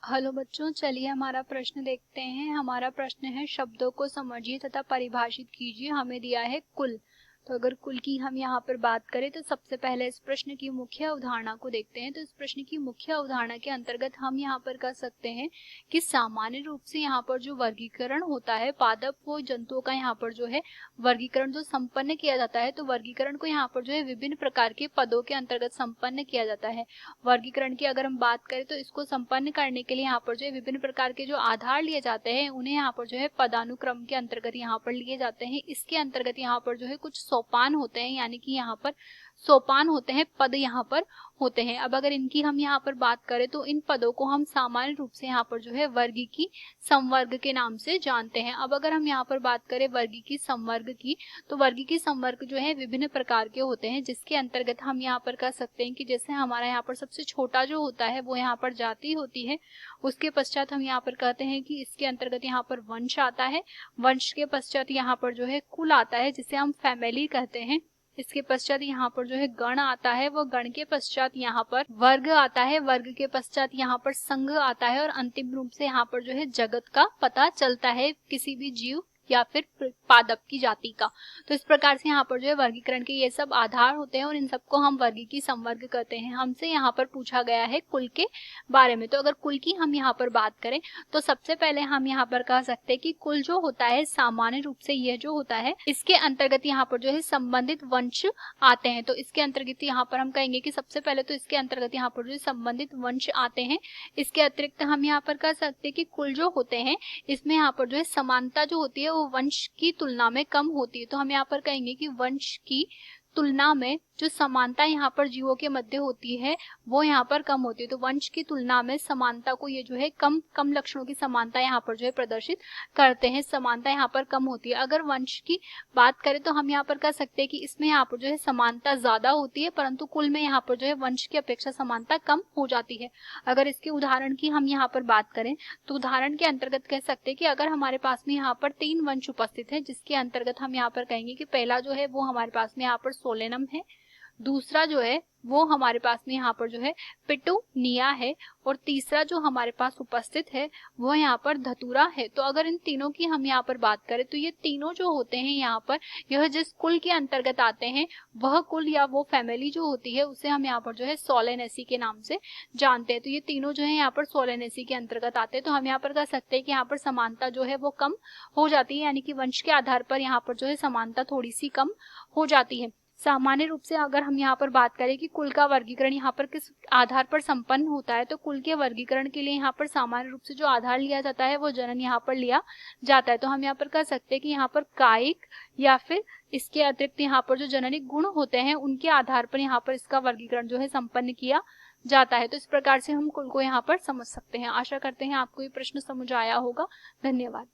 Hello बच्चों, चलिए हमारा प्रश्न देखते हैं। हमारा प्रश्न है शब्दों को समझिए तथा परिभाषित कीजिए। हमें दिया है कुल। तो अगर कुल की हम यहाँ पर बात करें तो सबसे पहले इस प्रश्न की मुख्य अवधारणा को देखते हैं। तो इस प्रश्न की मुख्य अवधारणा के अंतर्गत हम यहाँ पर कह सकते हैं कि सामान्य रूप से यहाँ पर जो वर्गीकरण होता है पादप व जंतुओं का यहाँ पर जो है वर्गीकरण जो संपन्न किया जाता है, तो वर्गीकरण को यहाँ पर जो है विभिन्न प्रकार के पदों के अंतर्गत संपन्न किया जाता है। वर्गीकरण की अगर हम बात करें तो इसको संपन्न करने के लिए यहाँ पर जो है विभिन्न प्रकार के जो आधार लिए जाते हैं उन्हें यहाँ पर जो है पदानुक्रम के अंतर्गत यहाँ पर लिए जाते हैं। इसके अंतर्गत यहाँ पर जो है कुछ सोपान होते हैं, यानी कि यहाँ पर सोपान होते हैं, पद यहाँ पर होते हैं। अब अगर इनकी हम यहाँ पर बात करें तो इन पदों को हम सामान्य रूप से यहाँ पर जो है वर्गी की संवर्ग के नाम से जानते हैं। अब अगर हम यहाँ पर बात करें वर्गी की संवर्ग की, तो वर्गी की संवर्ग जो है विभिन्न प्रकार के होते हैं, जिसके अंतर्गत हम यहाँ पर कह सकते हैं कि जैसे हमारा यहाँ पर सबसे छोटा जो होता है वो यहाँ पर जाति होती है। उसके पश्चात हम यहाँ पर कहते हैं कि इसके अंतर्गत यहाँ पर वंश आता है। वंश के पश्चात यहाँ पर जो है कुल आता है, जिसे हम फैमिली कहते हैं। इसके पश्चात यहाँ पर जो है गण आता है, वो गण के पश्चात यहाँ पर वर्ग आता है, वर्ग के पश्चात यहाँ पर संघ आता है, और अंतिम रूप से यहाँ पर जो है जगत का पता चलता है, किसी भी जीव या फिर पादप की जाति का। तो इस प्रकार से यहाँ पर जो है वर्गीकरण के ये सब आधार होते हैं और इन सबको हम वर्गी की संवर्ग कहते हैं। हमसे यहाँ पर पूछा गया है कुल के बारे में। तो अगर कुल की हम यहाँ पर बात करें तो सबसे पहले हम यहाँ पर कह सकते हैं कि कुल जो होता है सामान्य रूप से यह जो होता है इसके अंतर्गत यहाँ पर जो है संबंधित वंश आते हैं। तो इसके अंतर्गत यहाँ पर हम कहेंगे कि सबसे पहले तो इसके अंतर्गत यहाँ पर जो संबंधित वंश आते हैं। इसके अतिरिक्त हम यहाँ पर कह सकते हैं कि कुल जो होते हैं इसमें यहाँ पर जो है समानता जो होती है वो वंश की तुलना में कम होती है। तो हम यहाँ पर कहेंगे कि वंश की तुलना में जो समानता यहाँ पर जीवों के मध्य होती है वो यहाँ पर कम होती है। तो वंश की तुलना में समानता को ये जो है कम लक्षणों की समानता यहाँ पर जो है प्रदर्शित करते हैं, समानता यहाँ पर कम होती है। अगर वंश की बात करें तो हम यहाँ पर कह सकते हैं कि इसमें यहाँ पर जो है समानता ज्यादा होती है, परंतु कुल में यहाँ पर जो है वंश की अपेक्षा समानता कम हो जाती है। अगर इसके उदाहरण की हम यहाँ पर बात करें तो उदाहरण के अंतर्गत कह सकते हैं कि अगर हमारे पास में यहाँ पर 3 वंश उपस्थित है, जिसके अंतर्गत हम यहाँ पर कहेंगे कि पहला जो है वो हमारे पास में यहाँ पर सोलेनम है, दूसरा जो है वो हमारे पास में यहाँ पर जो है पिटूनिया है, और तीसरा जो हमारे पास उपस्थित है वो यहाँ पर धतूरा है। तो अगर इन तीनों की हम यहाँ पर बात करें तो ये तीनों जो होते हैं यहाँ पर यह जिस कुल के अंतर्गत आते हैं वह कुल या वो फैमिली जो होती है उसे हम यहाँ पर जो है सोलेनेसी के नाम से जानते हैं। तो ये तीनों जो है यहाँ पर सोलेनेसी के अंतर्गत आते हैं। तो हम यहाँ पर कह सकते हैं कि यहाँ पर समानता जो है वो कम हो जाती है, यानी कि वंश के आधार पर यहाँ पर जो है समानता थोड़ी सी कम हो जाती है। सामान्य रूप से अगर हम यहाँ पर बात करें कि कुल का वर्गीकरण यहाँ पर किस आधार पर संपन्न होता है, तो कुल के वर्गीकरण के लिए यहाँ पर सामान्य रूप से जो आधार लिया जाता है वो जनन यहाँ पर लिया जाता है। तो हम यहाँ पर कह सकते हैं कि यहाँ पर कायिक या फिर इसके अतिरिक्त यहाँ पर जो जननिक गुण होते हैं उनके आधार पर यहाँ पर इसका वर्गीकरण जो है संपन्न किया जाता है। तो इस प्रकार से हम कुल को यहाँ पर समझ सकते हैं। आशा करते हैं आपको ये प्रश्न समझ आया होगा। धन्यवाद।